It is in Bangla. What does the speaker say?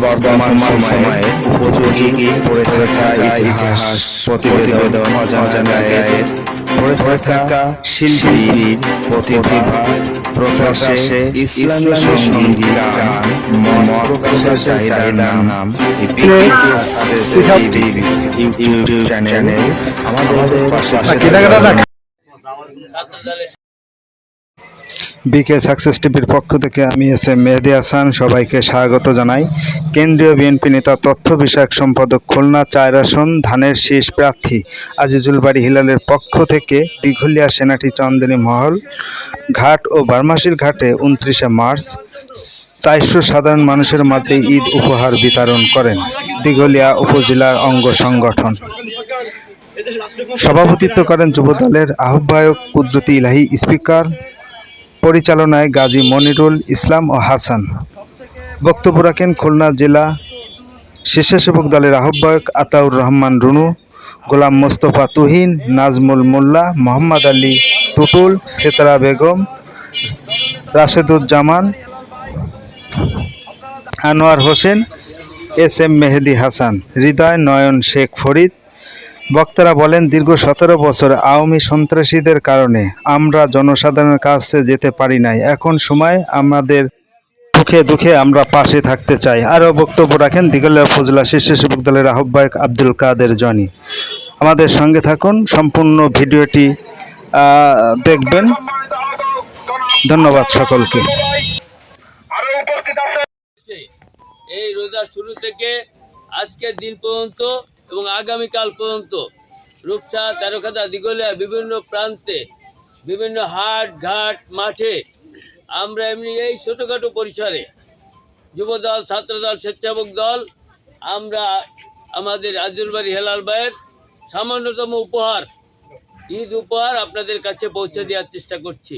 বর্তমান সময়ে উপযোগী পড়ে থাকা ইতিহাস প্রতিবেদন, অজানা গায়ের পড়ে থাকা শিল্পীর প্রতিভা প্রকাশে ইসলামী সঙ্গীত গান মন প্রকাশের চাহিদার নাম ইউটিউব চ্যানেল আমাদের পাশে বিকে সাকসেস টিভির পক্ষ থেকে আমি মেহেদী হাসান সবাইকে স্বাগত জানাই। কেন্দ্রীয় বিএনপি নেতা তথ্য বিষয়ক সম্পাদক খুলনা ৪ আসন ধানের শীষ প্রার্থী আজিজুল বারী হিলালের পক্ষ থেকে দিঘলিয়া সেনাটি চন্দেনী মহল ঘাট ও বারমাসির ঘাটে ২৯শে মার্চ ৪০০ সাধারণ মানুষের মাঝে ঈদ উপহার বিতরণ করেন দিঘলিয়া উপজেলার অঙ্গ সংগঠন। সভাপতিত্ব করেন যুবদলের আহ্বায়ক কুদরতি ইলাহি, স্পিকার পরিচালনায় গাজী মনিরুল ইসলাম ও হাসান। বক্তব্য রাখেন খুলনা জেলা স্বেচ্ছাসেবক দলের আহ্বায়ক আতাউর রহমান রুনু, গোলাম মোস্তফা তুহিন, নাজমুল মোল্লা, মোহাম্মদ আলী টুটুল, সেতারা বেগম, রাশেদুজ্জামান, আনোয়ার হোসেন, এস মেহেদী হাসান, হৃদয়, নয়ন, শেখ ফরিদ। বক্তারা বলেন, দীর্ঘ ১৭ বছর আওয়ামী সন্ত্রাসীদের কারণে আমরা জনসাধারণের কাছে যেতে পারি নাই। এখন সময়, আমাদের সুখে দুঃখে আমরা পাশে থাকতে চাই। আরও বক্তব্য রাখেন দিঘলিয়া উপজেলা স্বেচ্ছাসেবক দলের আহ্বায়ক আব্দুল কাদের জনি। আমাদের সঙ্গে থাকুন, সম্পূর্ণ ভিডিওটি দেখবেন। ধন্যবাদ সকলকে। এই রোজার শুরু থেকে আজকের দিন পর্যন্ত এবং আগামীকাল পর্যন্ত রূপসা, তেরোখাদা, দিঘলিয়া বিভিন্ন প্রান্তে বিভিন্ন হাট ঘাট মাঠে আমরা এমনি এই ছোটোখাটো পরিসরে যুবদল, ছাত্রদল, স্বেচ্ছাসেবক দল আমরা আমাদের আজিজুল বারী হেলাল ভাইয়ের সামান্যতম উপহার, ঈদ উপহার আপনাদের কাছে পৌঁছে দেওয়ার চেষ্টা করছি।